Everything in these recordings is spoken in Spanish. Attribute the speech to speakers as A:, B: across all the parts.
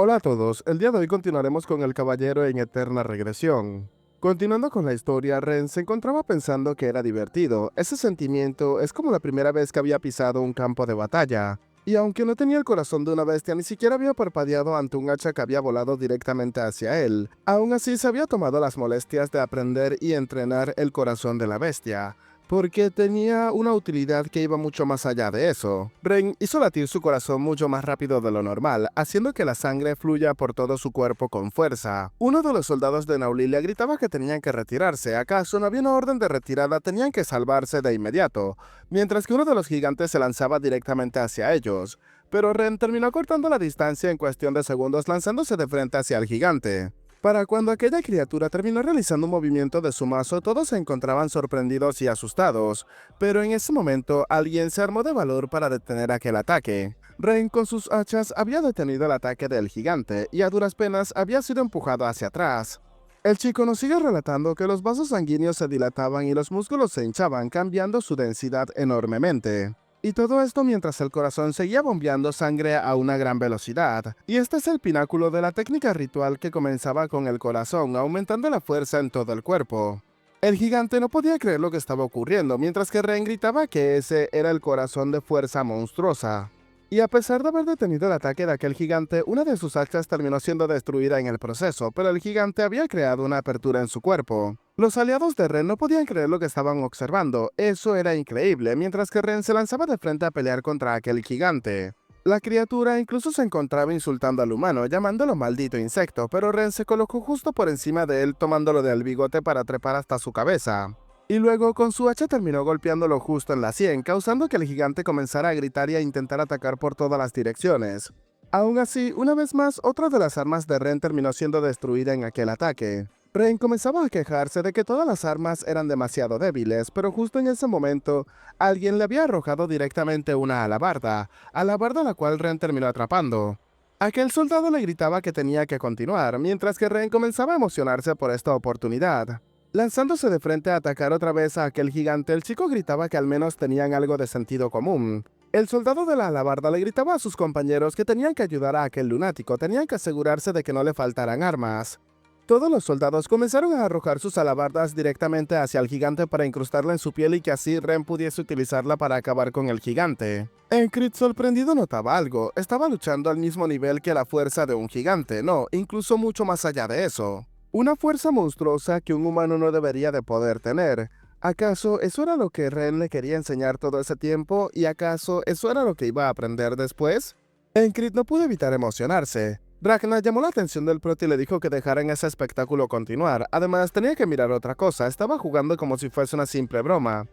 A: Hola a todos, el día de hoy continuaremos con el caballero en eterna regresión. Continuando con la historia, Ren se encontraba pensando que era divertido. Ese sentimiento es como la primera vez que había pisado un campo de batalla. Y aunque no tenía el corazón de una bestia, ni siquiera había parpadeado ante un hacha que había volado directamente hacia él. Aún así, se había tomado las molestias de aprender y entrenar el corazón de la bestia, porque tenía una utilidad que iba mucho más allá de eso. Ren hizo latir su corazón mucho más rápido de lo normal, haciendo que la sangre fluya por todo su cuerpo con fuerza. Uno de los soldados de Naulilia gritaba que tenían que retirarse. ¿Acaso no había una orden de retirada? Tenían que salvarse de inmediato, mientras que uno de los gigantes se lanzaba directamente hacia ellos. Pero Ren terminó cortando la distancia en cuestión de segundos, lanzándose de frente hacia el gigante. Para cuando aquella criatura terminó realizando un movimiento de su mazo, todos se encontraban sorprendidos y asustados, pero en ese momento alguien se armó de valor para detener aquel ataque. Ren con sus hachas había detenido el ataque del gigante y a duras penas había sido empujado hacia atrás. El chico nos sigue relatando que los vasos sanguíneos se dilataban y los músculos se hinchaban, cambiando su densidad enormemente. Y todo esto mientras el corazón seguía bombeando sangre a una gran velocidad. Y este es el pináculo de la técnica ritual que comenzaba con el corazón, aumentando la fuerza en todo el cuerpo. El gigante no podía creer lo que estaba ocurriendo, mientras que Ren gritaba que ese era el corazón de fuerza monstruosa. Y a pesar de haber detenido el ataque de aquel gigante, una de sus hachas terminó siendo destruida en el proceso, pero el gigante había creado una apertura en su cuerpo. Los aliados de Ren no podían creer lo que estaban observando, eso era increíble, mientras que Ren se lanzaba de frente a pelear contra aquel gigante. La criatura incluso se encontraba insultando al humano, llamándolo maldito insecto, pero Ren se colocó justo por encima de él, tomándolo del bigote para trepar hasta su cabeza. Y luego con su hacha terminó golpeándolo justo en la sien, causando que el gigante comenzara a gritar y a intentar atacar por todas las direcciones. Aún así, una vez más, otra de las armas de Ren terminó siendo destruida en aquel ataque. Ren comenzaba a quejarse de que todas las armas eran demasiado débiles, pero justo en ese momento, alguien le había arrojado directamente una alabarda la cual Ren terminó atrapando. Aquel soldado le gritaba que tenía que continuar, mientras que Ren comenzaba a emocionarse por esta oportunidad. Lanzándose de frente a atacar otra vez a aquel gigante, el chico gritaba que al menos tenían algo de sentido común. El soldado de la alabarda le gritaba a sus compañeros que tenían que ayudar a aquel lunático, tenían que asegurarse de que no le faltaran armas. Todos los soldados comenzaron a arrojar sus alabardas directamente hacia el gigante para incrustarla en su piel y que así Ren pudiese utilizarla para acabar con el gigante. Encrit, sorprendido, notaba algo. Estaba luchando al mismo nivel que la fuerza de un gigante, no, incluso mucho más allá de eso. Una fuerza monstruosa que un humano no debería de poder tener. ¿Acaso eso era lo que Ren le quería enseñar todo ese tiempo? ¿Y acaso eso era lo que iba a aprender después? Encrit no pudo evitar emocionarse. Ragnar llamó la atención del prota y le dijo que dejaran ese espectáculo continuar. Además, tenía que mirar otra cosa, estaba jugando como si fuese una simple broma.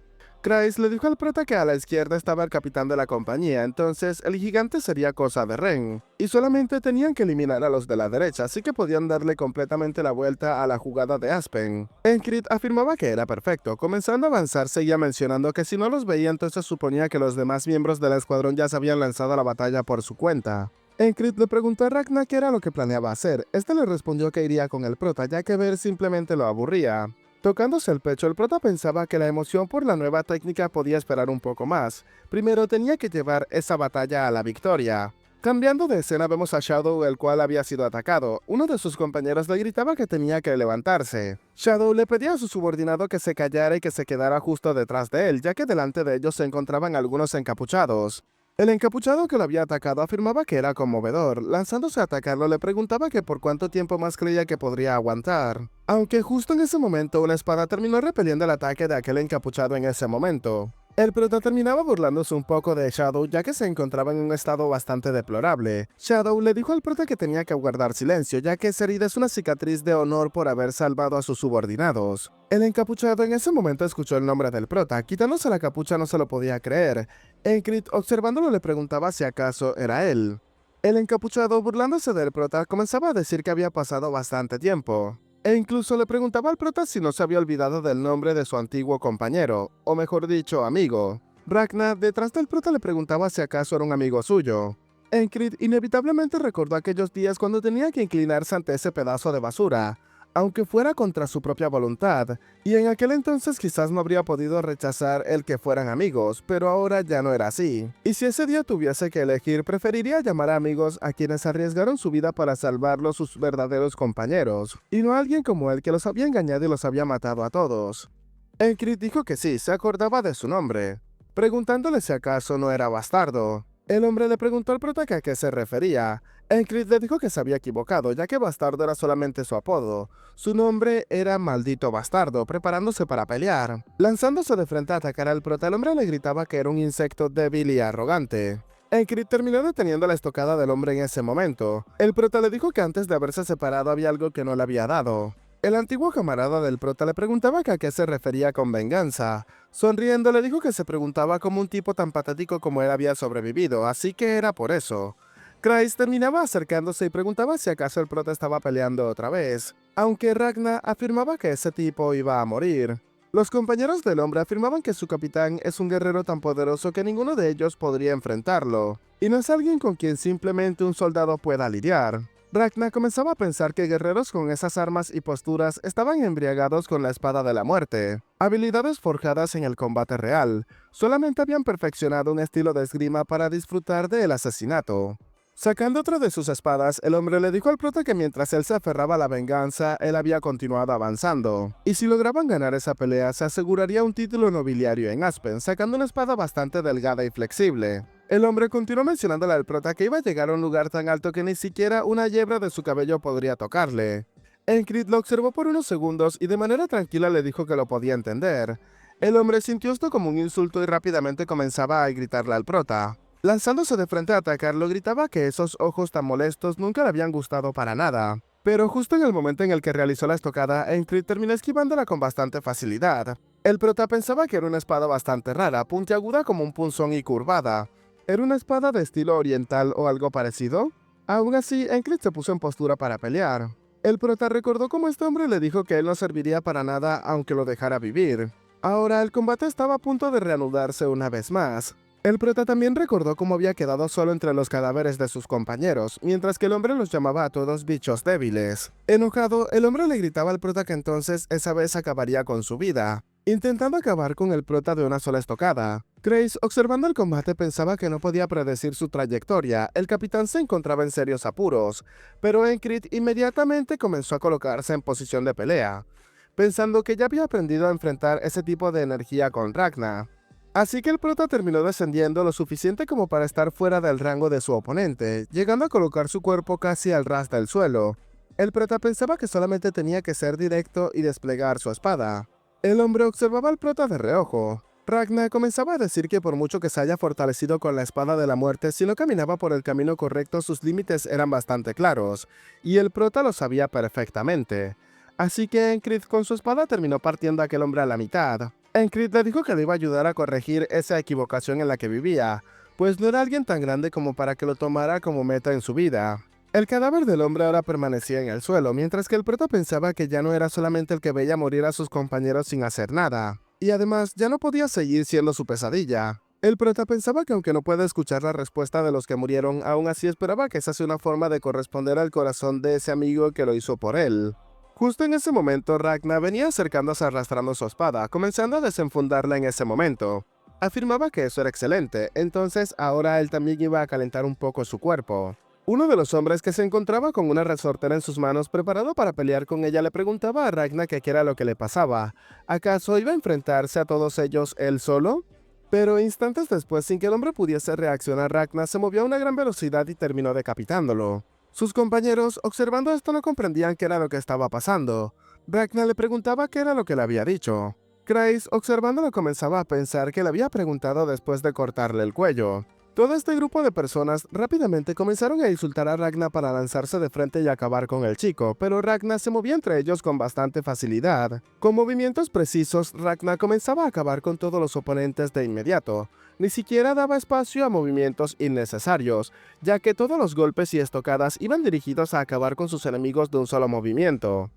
A: Kreis le dijo al prota que a la izquierda estaba el capitán de la compañía, entonces el gigante sería cosa de Ren, y solamente tenían que eliminar a los de la derecha, así que podían darle completamente la vuelta a la jugada de Aspen. Encrit afirmaba que era perfecto, comenzando a avanzar seguía mencionando que si no los veía entonces suponía que los demás miembros del escuadrón ya se habían lanzado a la batalla por su cuenta. Encrit le preguntó a Ragnar qué era lo que planeaba hacer. Este le respondió que iría con el prota, ya que ver simplemente lo aburría. Tocándose el pecho, el prota pensaba que la emoción por la nueva técnica podía esperar un poco más. Primero tenía que llevar esa batalla a la victoria. Cambiando de escena vemos a Shadow, el cual había sido atacado. Uno de sus compañeros le gritaba que tenía que levantarse. Shadow le pedía a su subordinado que se callara y que se quedara justo detrás de él, ya que delante de ellos se encontraban algunos encapuchados. El encapuchado que lo había atacado afirmaba que era conmovedor. Lanzándose a atacarlo, le preguntaba que por cuánto tiempo más creía que podría aguantar. Aunque justo en ese momento una espada terminó repeliendo el ataque de aquel encapuchado en ese momento. El prota terminaba burlándose un poco de Shadow ya que se encontraba en un estado bastante deplorable. Shadow le dijo al prota que tenía que guardar silencio ya que esa herida es una cicatriz de honor por haber salvado a sus subordinados. El encapuchado en ese momento escuchó el nombre del prota, quitándose la capucha no se lo podía creer. Encrit, observándolo, le preguntaba si acaso era él. El encapuchado, burlándose del prota, comenzaba a decir que había pasado bastante tiempo. E incluso le preguntaba al prota si no se había olvidado del nombre de su antiguo compañero, o mejor dicho, amigo. Ragnar, detrás del prota, le preguntaba si acaso era un amigo suyo. Encrit inevitablemente recordó aquellos días cuando tenía que inclinarse ante ese pedazo de basura. aunque fuera contra su propia voluntad, y en aquel entonces quizás no habría podido rechazar el que fueran amigos, pero ahora ya no era así. Y si ese día tuviese que elegir, preferiría llamar a amigos a quienes arriesgaron su vida para salvarlos sus verdaderos compañeros, y no a alguien como él que los había engañado y los había matado a todos. Encrit dijo que sí, se acordaba de su nombre, preguntándole si acaso no era bastardo. El hombre le preguntó al prota que a qué se refería. Encrit le dijo que se había equivocado, ya que bastardo era solamente su apodo. Su nombre era Maldito Bastardo, preparándose para pelear. Lanzándose de frente a atacar al prota, el hombre le gritaba que era un insecto débil y arrogante. Encrit terminó deteniendo la estocada del hombre en ese momento. El prota le dijo que antes de haberse separado había algo que no le había dado. El antiguo camarada del prota le preguntaba que a qué se refería con venganza. Sonriendo le dijo que se preguntaba cómo un tipo tan patético como él había sobrevivido, así que era por eso. Kreis terminaba acercándose y preguntaba si acaso el prota estaba peleando otra vez, aunque Ragnar afirmaba que ese tipo iba a morir. Los compañeros del hombre afirmaban que su capitán es un guerrero tan poderoso que ninguno de ellos podría enfrentarlo, y no es alguien con quien simplemente un soldado pueda lidiar. Ragnar comenzaba a pensar que guerreros con esas armas y posturas estaban embriagados con la espada de la muerte, habilidades forjadas en el combate real. Solamente habían perfeccionado un estilo de esgrima para disfrutar del asesinato. Sacando otra de sus espadas, el hombre le dijo al prota que mientras él se aferraba a la venganza, él había continuado avanzando. Y si lograban ganar esa pelea, se aseguraría un título nobiliario en Aspen, sacando una espada bastante delgada y flexible. El hombre continuó mencionándole al prota que iba a llegar a un lugar tan alto que ni siquiera una yebra de su cabello podría tocarle. Encrit lo observó por unos segundos y de manera tranquila le dijo que lo podía entender. El hombre sintió esto como un insulto y rápidamente comenzaba a gritarle al prota. Lanzándose de frente a atacarlo, gritaba que esos ojos tan molestos nunca le habían gustado para nada. Pero justo en el momento en el que realizó la estocada, Encrit terminó esquivándola con bastante facilidad. El prota pensaba que era una espada bastante rara, puntiaguda como un punzón y curvada. ¿Era una espada de estilo oriental o algo parecido? Aún así, Encrit se puso en postura para pelear. El prota recordó cómo este hombre le dijo que él no serviría para nada aunque lo dejara vivir. Ahora el combate estaba a punto de reanudarse una vez más. El prota también recordó cómo había quedado solo entre los cadáveres de sus compañeros, mientras que el hombre los llamaba a todos bichos débiles. Enojado, el hombre le gritaba al prota que entonces esa vez acabaría con su vida, intentando acabar con el prota de una sola estocada. Kreis, observando el combate, pensaba que no podía predecir su trayectoria. El capitán se encontraba en serios apuros, pero Encrit inmediatamente comenzó a colocarse en posición de pelea, pensando que ya había aprendido a enfrentar ese tipo de energía con Ragnar. Así que el prota terminó descendiendo lo suficiente como para estar fuera del rango de su oponente, llegando a colocar su cuerpo casi al ras del suelo. El prota pensaba que solamente tenía que ser directo y desplegar su espada. El hombre observaba al prota de reojo. Ragnar comenzaba a decir que por mucho que se haya fortalecido con la espada de la muerte, si no caminaba por el camino correcto sus límites eran bastante claros, y el prota lo sabía perfectamente. Así que Encrit con su espada terminó partiendo a aquel hombre a la mitad. Encrit le dijo que le iba a ayudar a corregir esa equivocación en la que vivía, pues no era alguien tan grande como para que lo tomara como meta en su vida. El cadáver del hombre ahora permanecía en el suelo, mientras que el prota pensaba que ya no era solamente el que veía morir a sus compañeros sin hacer nada, y además ya no podía seguir siendo su pesadilla. El prota pensaba que aunque no puede escuchar la respuesta de los que murieron, aún así esperaba que esa sea una forma de corresponder al corazón de ese amigo que lo hizo por él. Justo en ese momento, Ragnar venía acercándose arrastrando su espada, comenzando a desenfundarla en ese momento. Afirmaba que eso era excelente, entonces ahora él también iba a calentar un poco su cuerpo. Uno de los hombres que se encontraba con una resortera en sus manos preparado para pelear con ella le preguntaba a Ragnar qué era lo que le pasaba. ¿Acaso iba a enfrentarse a todos ellos él solo? Pero instantes después, sin que el hombre pudiese reaccionar, Ragnar se movió a una gran velocidad y terminó decapitándolo. Sus compañeros, observando esto, no comprendían qué era lo que estaba pasando. Ragnar le preguntaba qué era lo que le había dicho. Kreis, observándolo, comenzaba a pensar que le había preguntado después de cortarle el cuello. Todo este grupo de personas rápidamente comenzaron a insultar a Ragnar para lanzarse de frente y acabar con el chico, pero Ragnar se movía entre ellos con bastante facilidad. Con movimientos precisos, Ragnar comenzaba a acabar con todos los oponentes de inmediato. Ni siquiera daba espacio a movimientos innecesarios, ya que todos los golpes y estocadas iban dirigidos a acabar con sus enemigos de un solo movimiento.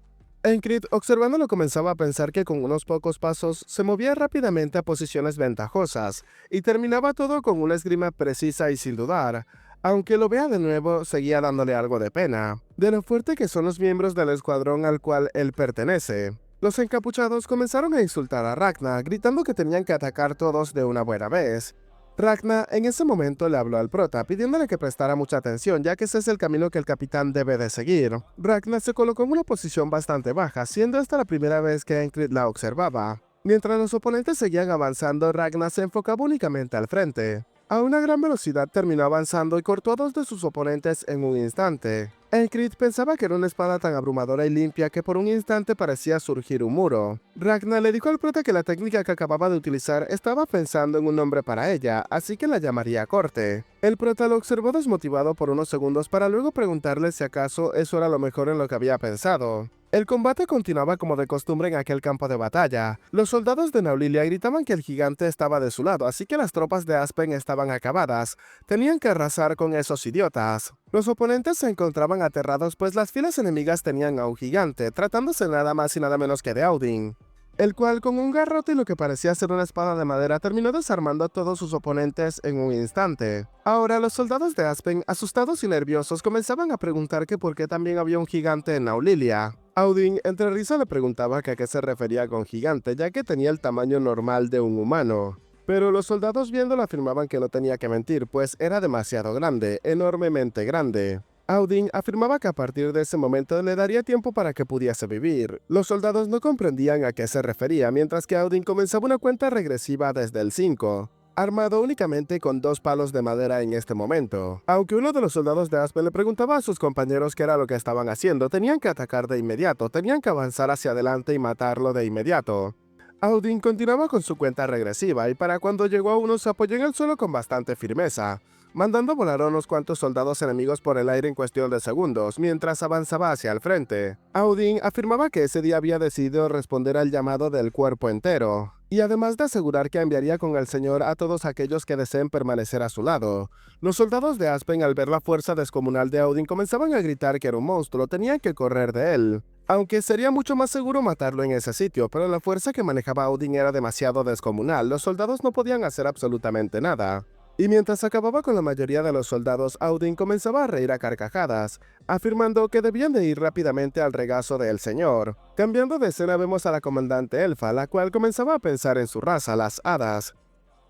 A: Encrit, observándolo, comenzaba a pensar que con unos pocos pasos se movía rápidamente a posiciones ventajosas, y terminaba todo con una esgrima precisa y sin dudar. Aunque lo vea de nuevo, seguía dándole algo de pena, de lo fuerte que son los miembros del escuadrón al cual él pertenece. Los encapuchados comenzaron a insultar a Ragna, gritando que tenían que atacar todos de una buena vez. Ragna en ese momento le habló al prota, pidiéndole que prestara mucha atención, ya que ese es el camino que el capitán debe de seguir. Ragna se colocó en una posición bastante baja, siendo esta la primera vez que Encrid la observaba. Mientras los oponentes seguían avanzando, Ragna se enfocaba únicamente al frente. A una gran velocidad terminó avanzando y cortó a dos de sus oponentes en un instante. Encrid pensaba que era una espada tan abrumadora y limpia que por un instante parecía surgir un muro. Ragna le dijo al prota que la técnica que acababa de utilizar estaba pensando en un nombre para ella, así que la llamaría corte. El prota lo observó desmotivado por unos segundos para luego preguntarle si acaso eso era lo mejor en lo que había pensado. El combate continuaba como de costumbre en aquel campo de batalla. Los soldados de Naulilia gritaban que el gigante estaba de su lado, así que las tropas de Aspen estaban acabadas. Tenían que arrasar con esos idiotas. Los oponentes se encontraban aterrados pues las filas enemigas tenían a un gigante, tratándose nada más y nada menos que de Audin, el cual con un garrote y lo que parecía ser una espada de madera terminó desarmando a todos sus oponentes en un instante. Ahora los soldados de Aspen, asustados y nerviosos, comenzaban a preguntar que por qué también había un gigante en Naulilia. Audin entre risa le preguntaba que a qué se refería con gigante, ya que tenía el tamaño normal de un humano. Pero los soldados viéndolo afirmaban que no tenía que mentir, pues era demasiado grande, enormemente grande. Audin afirmaba que a partir de ese momento le daría tiempo para que pudiese vivir. Los soldados no comprendían a qué se refería, mientras que Audin comenzaba una cuenta regresiva desde el 5. Armado únicamente con 2 palos de madera en este momento. Aunque uno de los soldados de Aspen le preguntaba a sus compañeros qué era lo que estaban haciendo, tenían que atacar de inmediato, tenían que avanzar hacia adelante y matarlo de inmediato. Audin continuaba con su cuenta regresiva y para cuando llegó a uno se apoyó en el suelo con bastante firmeza, mandando volar a unos cuantos soldados enemigos por el aire en cuestión de segundos, mientras avanzaba hacia el frente. Audin afirmaba que ese día había decidido responder al llamado del cuerpo entero, y además de asegurar que enviaría con el señor a todos aquellos que deseen permanecer a su lado. Los soldados de Aspen, al ver la fuerza descomunal de Audin, comenzaban a gritar que era un monstruo, tenían que correr de él. Aunque sería mucho más seguro matarlo en ese sitio, pero la fuerza que manejaba Audin era demasiado descomunal, los soldados no podían hacer absolutamente nada. Y mientras acababa con la mayoría de los soldados, Audin comenzaba a reír a carcajadas, afirmando que debían de ir rápidamente al regazo del señor. Cambiando de escena vemos a la comandante elfa, la cual comenzaba a pensar en su raza, las hadas.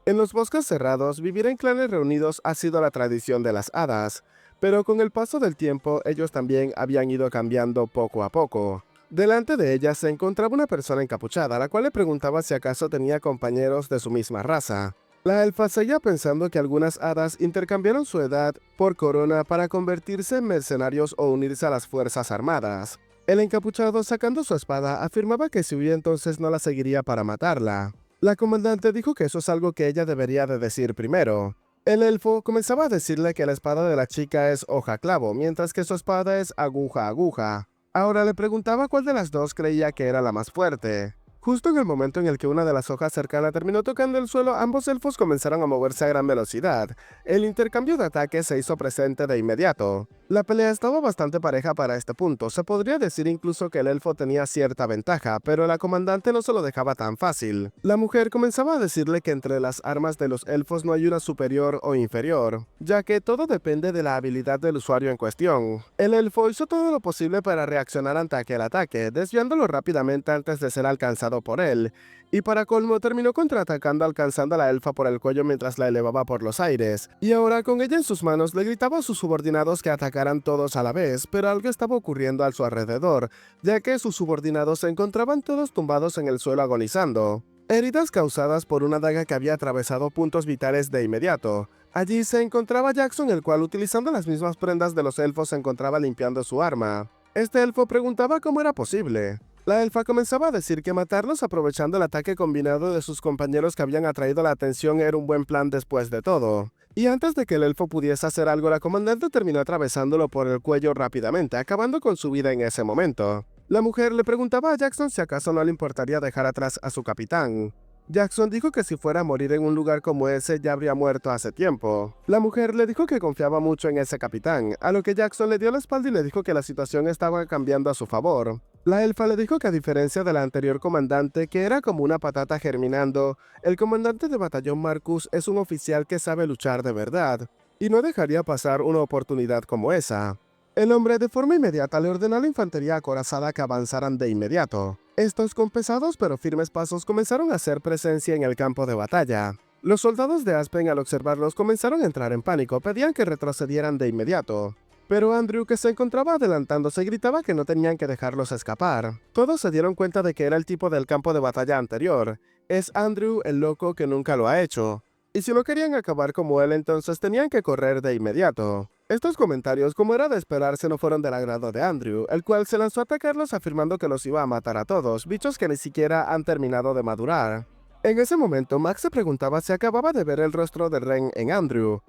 A: En los bosques cerrados, vivir en clanes reunidos ha sido la tradición de las hadas, pero con el paso del tiempo ellos también habían ido cambiando poco a poco. Delante de ella se encontraba una persona encapuchada, la cual le preguntaba si acaso tenía compañeros de su misma raza. La elfa seguía pensando que algunas hadas intercambiaron su edad por corona para convertirse en mercenarios o unirse a las fuerzas armadas. El encapuchado, sacando su espada, afirmaba que si huía entonces no la seguiría para matarla. La comandante dijo que eso es algo que ella debería de decir primero. El elfo comenzaba a decirle que la espada de la chica es hoja clavo, mientras que su espada es aguja aguja. Ahora le preguntaba cuál de las dos creía que era la más fuerte. Justo en el momento en el que una de las hojas cercanas terminó tocando el suelo, ambos elfos comenzaron a moverse a gran velocidad. El intercambio de ataques se hizo presente de inmediato. La pelea estaba bastante pareja para este punto, se podría decir incluso que el elfo tenía cierta ventaja, pero la comandante no se lo dejaba tan fácil. La mujer comenzaba a decirle que entre las armas de los elfos no hay una superior o inferior, ya que todo depende de la habilidad del usuario en cuestión. El elfo hizo todo lo posible para reaccionar ante aquel ataque, desviándolo rápidamente antes de ser alcanzado por él, y para colmo terminó contraatacando alcanzando a la elfa por el cuello mientras la elevaba por los aires, y ahora con ella en sus manos le gritaba a sus subordinados que atacaran todos a la vez, pero algo estaba ocurriendo a su alrededor, ya que sus subordinados se encontraban todos tumbados en el suelo agonizando. Heridas causadas por una daga que había atravesado puntos vitales de inmediato. Allí se encontraba Jackson, el cual utilizando las mismas prendas de los elfos se encontraba limpiando su arma. Este elfo preguntaba cómo era posible. La elfa comenzaba a decir que matarlos aprovechando el ataque combinado de sus compañeros que habían atraído la atención era un buen plan después de todo. Y antes de que el elfo pudiese hacer algo, la comandante terminó atravesándolo por el cuello rápidamente, acabando con su vida en ese momento. La mujer le preguntaba a Jackson si acaso no le importaría dejar atrás a su capitán. Jackson dijo que si fuera a morir en un lugar como ese ya habría muerto hace tiempo. La mujer le dijo que confiaba mucho en ese capitán, a lo que Jackson le dio la espalda y le dijo que la situación estaba cambiando a su favor. La elfa le dijo que a diferencia de la anterior comandante, que era como una patata germinando, el comandante de batallón Marcus es un oficial que sabe luchar de verdad. y no dejaría pasar una oportunidad como esa. El hombre de forma inmediata le ordenó a la infantería acorazada que avanzaran de inmediato. Estos con pesados pero firmes pasos comenzaron a hacer presencia en el campo de batalla. Los soldados de Aspen al observarlos comenzaron a entrar en pánico, pedían que retrocedieran de inmediato. Pero Andrew, que se encontraba adelantándose, gritaba que no tenían que dejarlos escapar. Todos se dieron cuenta de que era el tipo del campo de batalla anterior. Es Andrew el loco que nunca lo ha hecho. Y si no querían acabar como él, entonces tenían que correr de inmediato. Estos comentarios, como era de esperarse, no fueron del agrado de Andrew, el cual se lanzó a atacarlos afirmando que los iba a matar a todos, bichos que ni siquiera han terminado de madurar. En ese momento, Max se preguntaba si acababa de ver el rostro de Ren en Andrew.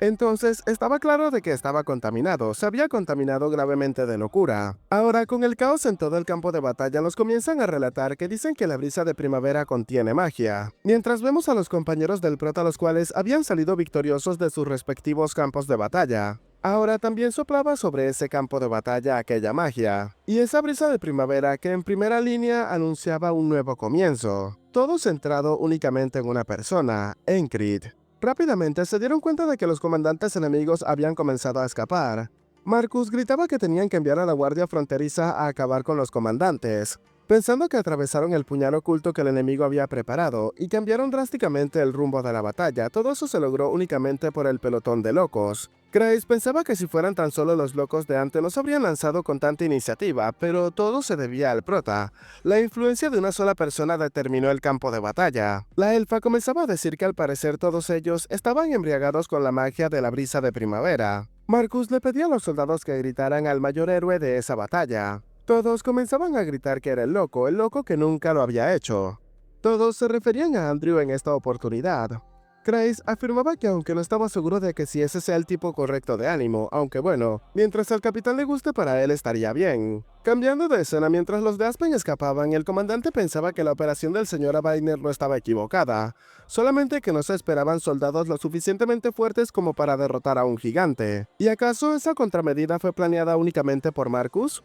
A: Entonces, estaba claro de que estaba contaminado, se había contaminado gravemente de locura. Ahora, con el caos en todo el campo de batalla, nos comienzan a relatar que dicen que la brisa de primavera contiene magia. Mientras vemos a los compañeros del prota, los cuales habían salido victoriosos de sus respectivos campos de batalla. Ahora también soplaba sobre ese campo de batalla aquella magia, y esa brisa de primavera que en primera línea anunciaba un nuevo comienzo, todo centrado únicamente en una persona, Encrid. Rápidamente se dieron cuenta de que los comandantes enemigos habían comenzado a escapar. Marcus gritaba que tenían que enviar a la guardia fronteriza a acabar con los comandantes, pensando que atravesaron el puñal oculto que el enemigo había preparado y cambiaron drásticamente el rumbo de la batalla. Todo eso se logró únicamente por el pelotón de locos. Grace pensaba que si fueran tan solo los locos de antes no se habrían lanzado con tanta iniciativa, pero todo se debía al prota. La influencia de una sola persona determinó el campo de batalla. La elfa comenzaba a decir que al parecer todos ellos estaban embriagados con la magia de la brisa de primavera. Marcus le pedía a los soldados que gritaran al mayor héroe de esa batalla. Todos comenzaban a gritar que era el loco que nunca lo había hecho. Todos se referían a Andrew en esta oportunidad. Grace afirmaba que aunque no estaba seguro de que si ese sea el tipo correcto de ánimo, aunque bueno, mientras al capitán le guste para él estaría bien. Cambiando de escena, mientras los de Aspen escapaban, el comandante pensaba que la operación del señor Abiner no estaba equivocada, solamente que no se esperaban soldados lo suficientemente fuertes como para derrotar a un gigante. ¿Y acaso esa contramedida fue planeada únicamente por Marcus?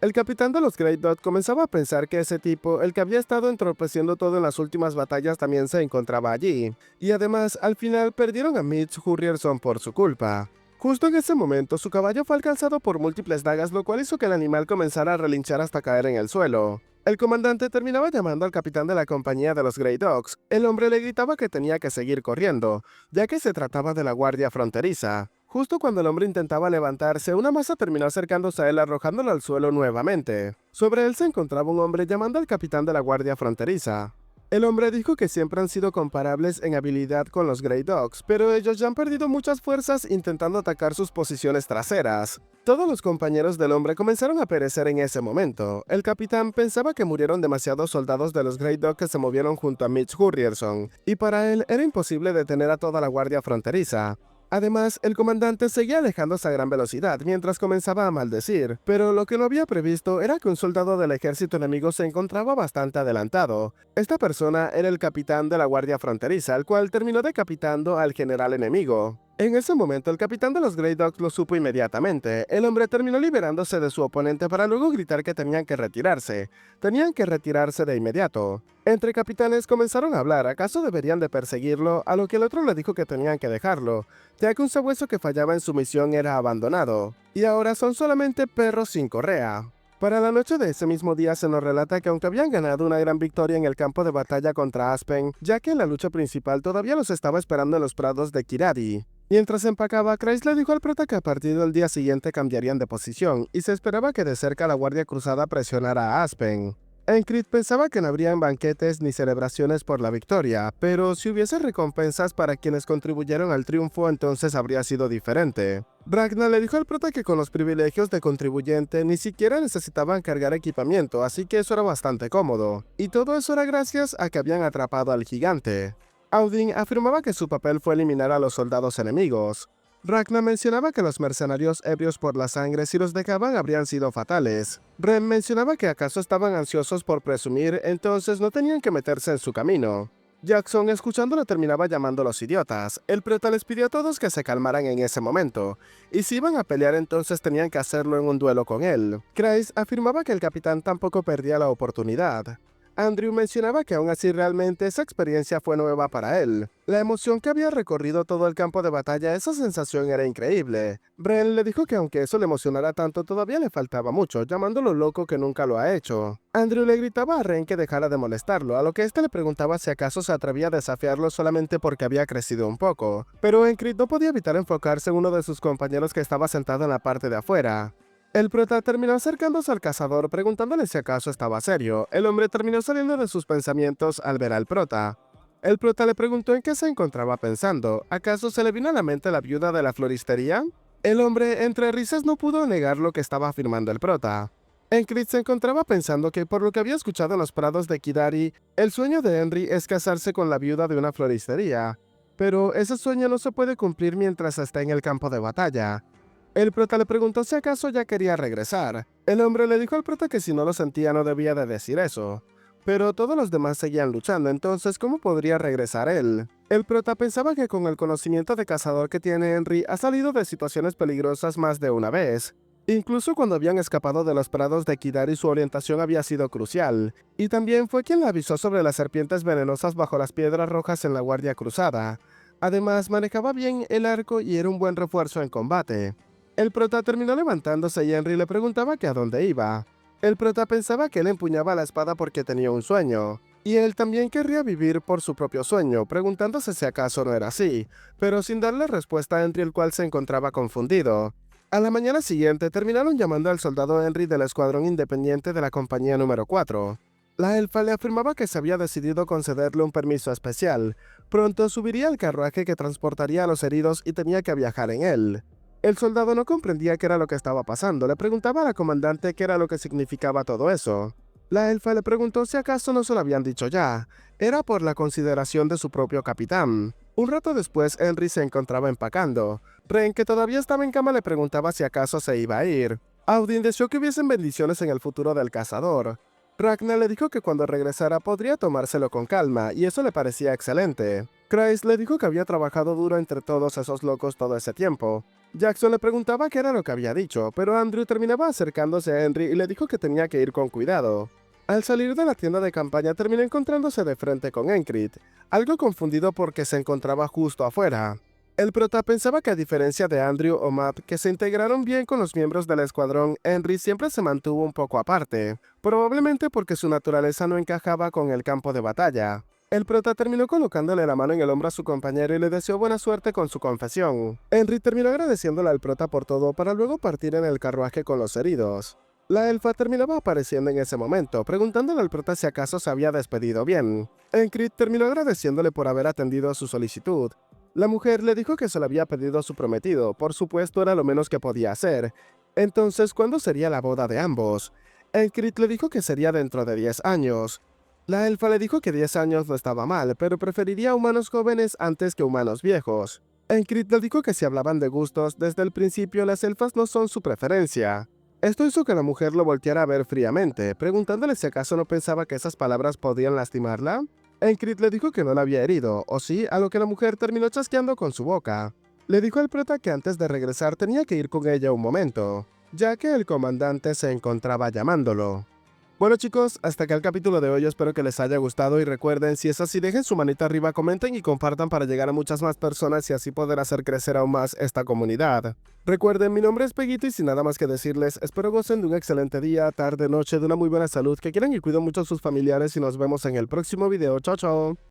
A: El capitán de los Grey Dot comenzaba a pensar que ese tipo, el que había estado entorpeciendo todo en las últimas batallas, también se encontraba allí. Y además, al final perdieron a Mitch Hurrierson por su culpa. Justo en ese momento, su caballo fue alcanzado por múltiples dagas, lo cual hizo que el animal comenzara a relinchar hasta caer en el suelo. El comandante terminaba llamando al capitán de la compañía de los Grey Dogs. El hombre le gritaba que tenía que seguir corriendo, ya que se trataba de la guardia fronteriza. Justo cuando el hombre intentaba levantarse, una masa terminó acercándose a él arrojándolo al suelo nuevamente. Sobre él se encontraba un hombre llamando al capitán de la guardia fronteriza. El hombre dijo que siempre han sido comparables en habilidad con los Grey Dogs, pero ellos ya han perdido muchas fuerzas intentando atacar sus posiciones traseras. Todos los compañeros del hombre comenzaron a perecer en ese momento. El capitán pensaba que murieron demasiados soldados de los Grey Dogs que se movieron junto a Mitch Hurrierson, y para él era imposible detener a toda la guardia fronteriza. Además, el comandante seguía alejándose a gran velocidad mientras comenzaba a maldecir, pero lo que no había previsto era que un soldado del ejército enemigo se encontraba bastante adelantado. Esta persona era el capitán de la guardia fronteriza, el cual terminó decapitando al general enemigo. En ese momento, el capitán de los Grey Dogs lo supo inmediatamente. El hombre terminó liberándose de su oponente para luego gritar que tenían que retirarse. Tenían que retirarse de inmediato. Entre capitanes comenzaron a hablar, ¿acaso deberían de perseguirlo? A lo que el otro le dijo que tenían que dejarlo, ya que un sabueso que fallaba en su misión era abandonado. Y ahora son solamente perros sin correa. Para la noche de ese mismo día se nos relata que aunque habían ganado una gran victoria en el campo de batalla contra Aspen, ya que en la lucha principal todavía los estaba esperando en los prados de Kirari. Mientras empacaba, Chris le dijo al prota que a partir del día siguiente cambiarían de posición, y se esperaba que de cerca la Guardia Cruzada presionara a Aspen. Encrid pensaba que no habrían banquetes ni celebraciones por la victoria, pero si hubiese recompensas para quienes contribuyeron al triunfo, entonces habría sido diferente. Ragnar le dijo al prota que con los privilegios de contribuyente ni siquiera necesitaban cargar equipamiento, así que eso era bastante cómodo. Y todo eso era gracias a que habían atrapado al gigante. Audin afirmaba que su papel fue eliminar a los soldados enemigos. Ragnar mencionaba que los mercenarios ebrios por la sangre, si los dejaban, habrían sido fatales. Ren mencionaba que acaso estaban ansiosos por presumir, entonces no tenían que meterse en su camino. Jackson, escuchándolo, terminaba llamándolos idiotas. El prota les pidió a todos que se calmaran en ese momento, y si iban a pelear entonces tenían que hacerlo en un duelo con él. Chris afirmaba que el capitán tampoco perdía la oportunidad. Andrew mencionaba que aún así realmente esa experiencia fue nueva para él. La emoción que había recorrido todo el campo de batalla, esa sensación era increíble. Bren le dijo que aunque eso le emocionara tanto, todavía le faltaba mucho, llamándolo loco que nunca lo ha hecho. Andrew le gritaba a Ren que dejara de molestarlo, a lo que éste le preguntaba si acaso se atrevía a desafiarlo solamente porque había crecido un poco. Pero Encrit no podía evitar enfocarse en uno de sus compañeros que estaba sentado en la parte de afuera. El prota terminó acercándose al cazador preguntándole si acaso estaba serio. El hombre terminó saliendo de sus pensamientos al ver al prota. El prota le preguntó en qué se encontraba pensando. ¿Acaso se le vino a la mente la viuda de la floristería? El hombre, entre risas, no pudo negar lo que estaba afirmando el prota. Encrit se encontraba pensando que por lo que había escuchado en los prados de Kidari, el sueño de Henry es casarse con la viuda de una floristería. Pero ese sueño no se puede cumplir mientras está en el campo de batalla. El prota le preguntó si acaso ya quería regresar. El hombre le dijo al prota que si no lo sentía no debía de decir eso. Pero todos los demás seguían luchando, entonces ¿cómo podría regresar él? El prota pensaba que con el conocimiento de cazador que tiene Henry ha salido de situaciones peligrosas más de una vez. Incluso cuando habían escapado de los prados de Kidari su orientación había sido crucial. Y también fue quien le avisó sobre las serpientes venenosas bajo las piedras rojas en la Guardia Cruzada. Además manejaba bien el arco y era un buen refuerzo en combate. El prota terminó levantándose y Henry le preguntaba que a dónde iba. El prota pensaba que él empuñaba la espada porque tenía un sueño, y él también querría vivir por su propio sueño, preguntándose si acaso no era así, pero sin darle respuesta a Henry, el cual se encontraba confundido. A la mañana siguiente terminaron llamando al soldado Henry del escuadrón independiente de la compañía número 4. La elfa le afirmaba que se había decidido concederle un permiso especial. Pronto subiría al carruaje que transportaría a los heridos y tenía que viajar en él. El soldado no comprendía qué era lo que estaba pasando, le preguntaba a la comandante qué era lo que significaba todo eso. La elfa le preguntó si acaso no se lo habían dicho ya. Era por la consideración de su propio capitán. Un rato después, Henry se encontraba empacando. Ren, que todavía estaba en cama, le preguntaba si acaso se iba a ir. Audin deseó que hubiesen bendiciones en el futuro del cazador. Ragnar le dijo que cuando regresara podría tomárselo con calma, y eso le parecía excelente. Chris le dijo que había trabajado duro entre todos esos locos todo ese tiempo. Jackson le preguntaba qué era lo que había dicho, pero Andrew terminaba acercándose a Henry y le dijo que tenía que ir con cuidado. Al salir de la tienda de campaña terminó encontrándose de frente con Encrit, algo confundido porque se encontraba justo afuera. El prota pensaba que a diferencia de Andrew o Matt, que se integraron bien con los miembros del escuadrón, Henry siempre se mantuvo un poco aparte, probablemente porque su naturaleza no encajaba con el campo de batalla. El prota terminó colocándole la mano en el hombro a su compañero y le deseó buena suerte con su confesión. Henry terminó agradeciéndole al prota por todo para luego partir en el carruaje con los heridos. La elfa terminaba apareciendo en ese momento, preguntándole al prota si acaso se había despedido bien. Encrit terminó agradeciéndole por haber atendido su solicitud. La mujer le dijo que se lo había pedido a su prometido, por supuesto era lo menos que podía hacer. Entonces, ¿cuándo sería la boda de ambos? Encrit le dijo que sería dentro de 10 años. La elfa le dijo que 10 años no estaba mal, pero preferiría humanos jóvenes antes que humanos viejos. Encrit le dijo que si hablaban de gustos, desde el principio las elfas no son su preferencia. Esto hizo que la mujer lo volteara a ver fríamente, preguntándole si acaso no pensaba que esas palabras podían lastimarla. Encrit le dijo que no la había herido, o sí, a lo que la mujer terminó chasqueando con su boca. Le dijo al prota que antes de regresar tenía que ir con ella un momento, ya que el comandante se encontraba llamándolo. Bueno chicos, hasta acá el capítulo de hoy, espero que les haya gustado y recuerden, si es así dejen su manita arriba, comenten y compartan para llegar a muchas más personas y así poder hacer crecer aún más esta comunidad. Recuerden, mi nombre es Peguito y sin nada más que decirles, espero gocen de un excelente día, tarde, noche, de una muy buena salud, que quieran y cuiden mucho a sus familiares y nos vemos en el próximo video, chao chao.